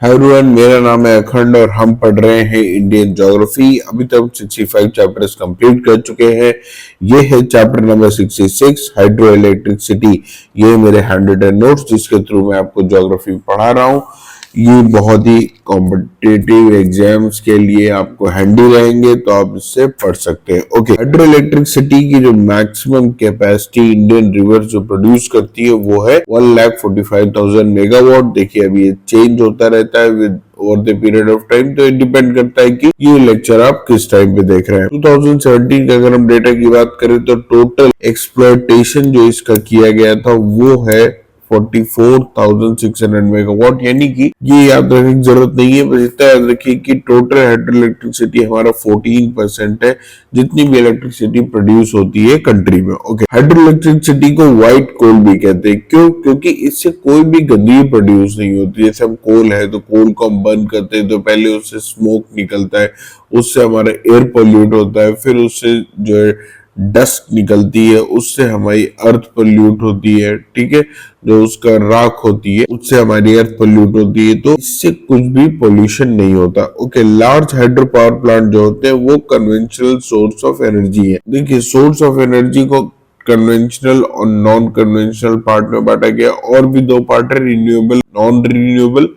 Hi everyone, मेरा नाम है अखंड और हम पढ़ रहे हैं इंडियन ज्योग्राफी। अभी तक 65 चैप्टर्स कंप्लीट कर चुके हैं। ये है चैप्टर नंबर 66, हाइड्रो इलेक्ट्रिसिटी। ये मेरे हैंड रिटन नोट्स जिसके थ्रू मैं आपको ज्योग्राफी पढ़ा रहा हूँ। ये बहुत ही कॉम्पिटिटिव एग्जाम्स के लिए आपको हैंडी रहेंगे, तो आप इससे पढ़ सकते हैं। ओके, हाइड्रो इलेक्ट्रिसिटी की जो मैक्सिमम कैपेसिटी इंडियन रिवर जो प्रोड्यूस करती है वो है 1,45,000 मेगावाट। देखिए, अभी ये चेंज होता रहता है with over the period of time, तो ये डिपेंड करता है कि ये लेक्चर आप किस टाइम पे देख रहे हैं। 2017 का अगर हम डेटा की बात करें तो टोटल एक्सप्लॉयटेशन जो इसका किया गया था वो है 44,600 मेगावाट। यानी कि ये याद रखने की जरूरत नहीं है, बस इतना याद रखिए कि टोटल हाइड्रो इलेक्ट्रिसिटी हमारा 14% है जितनी भी इलेक्ट्रिसिटी प्रोड्यूस होती है कंट्री में। ओके, हाइड्रो इलेक्ट्रिसिटी को व्हाइट कोल भी कहते हैं। क्यों? क्योंकि इससे कोई भी गंदगी प्रोड्यूस नहीं होती। जैसे हम कोल है तो कोल को हम बर्न करते हैं तो पहले उससे स्मोक निकलता है, उससे हमारा एयर पोल्यूट होता है, फिर उससे जो है डस्ट निकलती है, उससे हमारी अर्थ पोल्यूट होती है। ठीक है, जो उसका राख होती है उससे हमारी अर्थ पोल्यूट होती है, तो इससे कुछ भी पोल्यूशन नहीं होता। Okay, large hydro power plant जो होते हैं वो कन्वेंशनल सोर्स ऑफ एनर्जी है। देखिए, सोर्स ऑफ एनर्जी को कन्वेंशनल और नॉन कन्वेंशनल पार्ट में बांटा गया। और भी दो पार्ट है, रिन्यूएबल, नॉन रिन्यूएबल,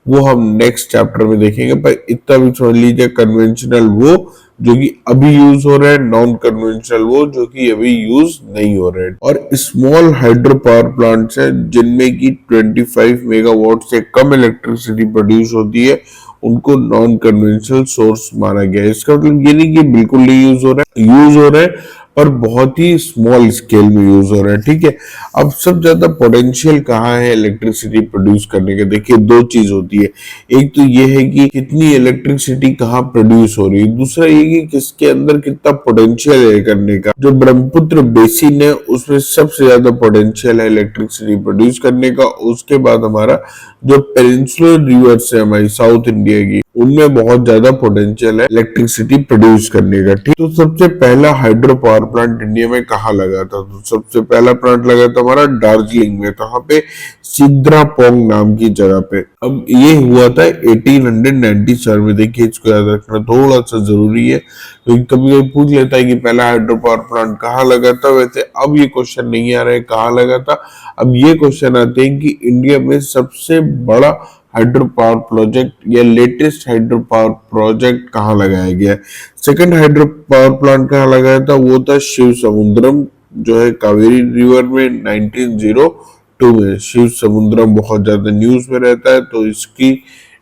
वो हम नेक्स्ट चैप्टर में देखेंगे। पर इतना भी समझ लीजिए, कन्वेंशनल वो जो कि अभी यूज हो रहा है, नॉन कन्वेंशनल वो जो कि अभी यूज नहीं हो रहे हैं। और स्मॉल हाइड्रो पावर प्लांट्स है जिनमें की 25 मेगावाट से कम इलेक्ट्रिसिटी प्रोड्यूस होती है, उनको नॉन कन्वेंशनल सोर्स माना गया है। इसका मतलब ये नहीं कि बिल्कुल नहीं यूज हो रहा है, यूज हो रहा है पर बहुत ही स्मॉल स्केल में यूज हो रहा है। ठीक है, अब सब ज्यादा पोटेंशियल कहाँ है इलेक्ट्रिसिटी प्रोड्यूस करने के? देखिए, दो चीज होती है। एक तो ये है कि कितनी इलेक्ट्रिसिटी कहाँ प्रोड्यूस हो रही है, दूसरा ये कि किसके अंदर कितना पोटेंशियल है करने का। जो ब्रह्मपुत्र बेसिन है उसमें सबसे ज्यादा पोटेंशियल है इलेक्ट्रिसिटी प्रोड्यूस करने का। उसके बाद हमारा जो पेनिनसुलर रिवर्स है हमारी साउथ इंडिया की, उनमें बहुत ज्यादा पोटेंशियल है इलेक्ट्रिसिटी प्रोड्यूस करने का। ठीक, तो सबसे पहला हाइड्रो पावर प्लांट इंडिया में कहाँ लगा था? तो सबसे पहला प्लांट लगा था हमारा दार्जिलिंग में। कहाँ पे? सिद्रापोंग नाम की जगह पे। अब ये हुआ था 1897 में। देखिए, इसको याद रखना थोड़ा सा जरूरी है क्योंकि कभी कभी पूछ लेता है कि पहला हाइड्रो पावर प्लांट कहाँ लगा था। वैसे अब ये क्वेश्चन नहीं आ रहा है कहाँ लगा था, अब ये क्वेश्चन आते हैं कि इंडिया में सबसे बड़ा हाइड्रो पावर प्रोजेक्ट या लेटेस्ट हाइड्रो पावर प्रोजेक्ट कहाँ लगाया गया है। सेकंड हाइड्रो पावर प्लांट कहाँ लगाया था? वो था शिव समुद्रम, जो है कावेरी रिवर में 1902 में। शिव समुद्रम बहुत ज्यादा न्यूज में रहता है, तो इसकी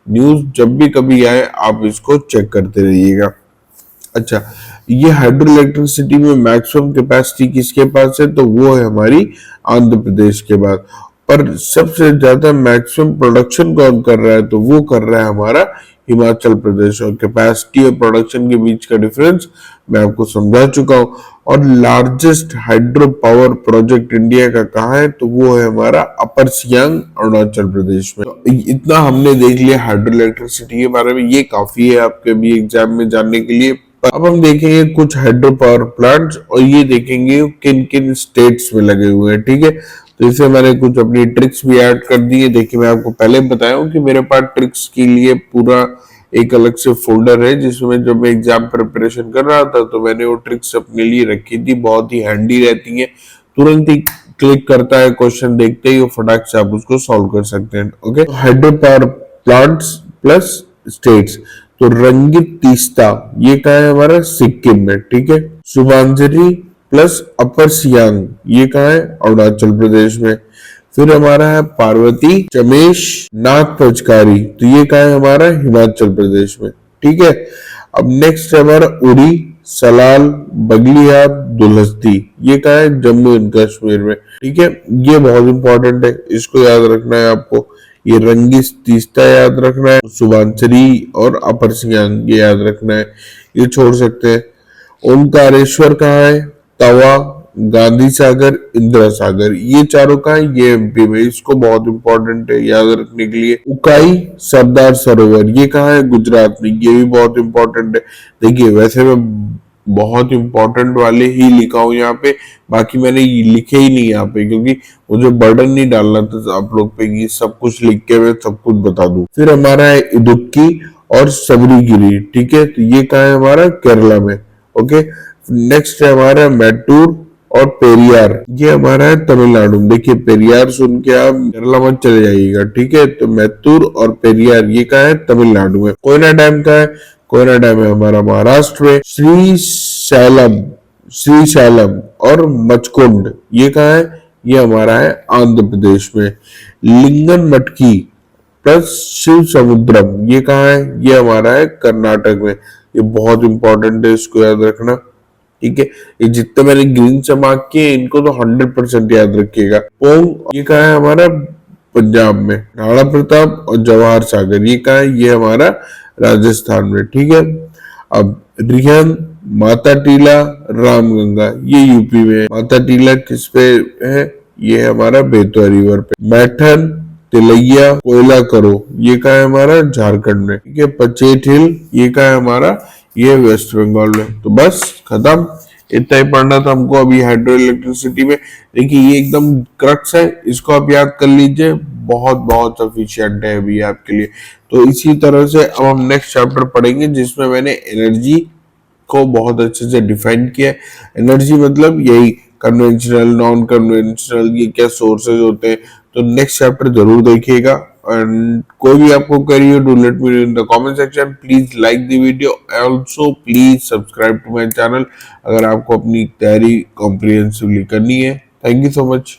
न्यूज जब भी कभी आए आप इसको चेक करते रहिएगा। अच्छा, ये हाइड्रो इलेक्ट्रिसिटी में मैक्सिमम कैपेसिटी किसके पास है? तो वो है हमारी आंध्र प्रदेश के बाद। पर सबसे ज्यादा मैक्सिमम प्रोडक्शन कौन कर रहा है? तो वो कर रहा है हमारा हिमाचल प्रदेश। और कैपेसिटी और प्रोडक्शन के बीच का डिफरेंस मैं आपको समझा चुका हूं। और largest hydro power project India का कहाँ है? तो वो है हमारा अपर सियांग, अरुणाचल प्रदेश में। तो इतना हमने देख लिया हाइड्रो इलेक्ट्रिसिटी के बारे में, ये काफी है आपके भी एग्जाम में जानने के लिए। अब हम देखेंगे कुछ हाइड्रो पावर प्लांट्स और ये देखेंगे किन किन स्टेट्स में लगे हुए हैं। ठीक है, तो इसे मैंने कुछ अपनी ट्रिक्स भी ऐड कर दी है। देखिए, मैं आपको पहले बताया हूँ कि मेरे पास ट्रिक्स के लिए पूरा एक अलग से फोल्डर है जिसमें जब मैं एग्जाम प्रिपरेशन कर रहा था तो मैंने वो ट्रिक्स अपने लिए रखी थी। बहुत ही हैंडी रहती है, तुरंत ही क्लिक करता है क्वेश्चन देखते ही फटाक से आप उसको सॉल्व कर सकते हैं। Okay, hydro power plants plus states, तो रंगित तीस्ता ये कहा है हमारा? सिक्किम में। ठीक है, सुबांजरी प्लस अपर सियांग ये कहा है? अरुणाचल प्रदेश में। फिर हमारा है पार्वती चमेश नाग पचकारी, तो ये कहा है हमारा? हिमाचल प्रदेश में। ठीक है, अब नेक्स्ट है हमारा उड़ी, सलाल, बगलियार, दुलहस्ती, ये कहा है? जम्मू एंड कश्मीर में। ठीक है, ये बहुत इंपॉर्टेंट है, इसको याद रखना है आपको। ये रंगित तीस्ता याद रखना है, सुबांसरी और अपर सियांग ये याद रखना है, ये छोड़ सकते हैं। ओंकारेश्वर कहाँ है? तवा, गांधी सागर, इंदिरा सागर, ये चारों का है? ये एमपी में। इसको बहुत इंपॉर्टेंट है याद रखने के लिए। उकाई सरदार सरोवर ये कहाँ है? गुजरात में, ये भी बहुत इंपॉर्टेंट है। देखिए, वैसे मैं बहुत इंपॉर्टेंट वाले ही लिखा हूं यहाँ पे, बाकी मैंने ये लिखे ही नहीं यहाँ पे क्योंकि मुझे बर्डन नहीं डालना था आप लोग पे कि सब कुछ लिख के मैं सब कुछ बता दूं। फिर हमारा है इडुक्की और सबरीगिरी, ठीक है, तो ये कहाँ है हमारा केरला में। ओके, नेक्स्ट है हमारा मैटूर और पेरियार, ये हमारा है तमिलनाडु में। देखिए पेरियार सुन के आप केरला मत चले जाइएगा, ठीक है, तो मैतूर और पेरियार ये कहाँ है तमिलनाडु में। कोयना डैम का है, कोयना डैम है हमारा महाराष्ट्र में। श्रीशैलम और मचकुंड ये कहाँ है, ये हमारा है आंध्र प्रदेश में। लिंगन मटकी प्लस शिव समुद्रम ये कहाँ है, ये हमारा है कर्नाटक में। ये बहुत इंपॉर्टेंट है, इसको याद रखना, ठीक है। ये जितने मैंने ग्रीन से मार्क किए इनको तो 100% याद रखिएगा। पोंग ये कहाँ है हमारा पंजाब में। राणा प्रताप और जवाहर सागर ये कहाँ है, ये हमारा राजस्थान में, ठीक है। अब रिहन, माता टीला, रामगंगा ये यूपी में। माता टीला किस पे है, ये है हमारा बेतवा रिवर पे। मैठन, तिलैया, कोयला करो ये कहाँ है हमारा झारखंड में, ठीक है। पचेट हिल ये कहाँ है हमारा, ये वेस्ट बंगाल में। तो बस खत्म, इतना ही पढ़ना था हमको अभी हाइड्रो इलेक्ट्रिसिटी में। देखिए ये एकदम क्रक्स है, इसको आप याद कर लीजिए, बहुत बहुत सफिशिएंट है अभी आपके लिए। तो इसी तरह से अब हम नेक्स्ट चैप्टर पढ़ेंगे जिसमें मैंने एनर्जी को बहुत अच्छे से डिफाइन किया है। एनर्जी मतलब यही कन्वेंशनल, नॉन कन्वेंशनल, ये क्या सोर्सेज होते हैं। तो नेक्स्ट चैप्टर जरूर देखिएगा। एंड कोई भी आपको क्वेरी हो, do let me know in the comment section. Please like the video, also please subscribe to my channel अगर आपको अपनी तैयारी कॉम्प्रिहेंसिवली करनी है। Thank you so much.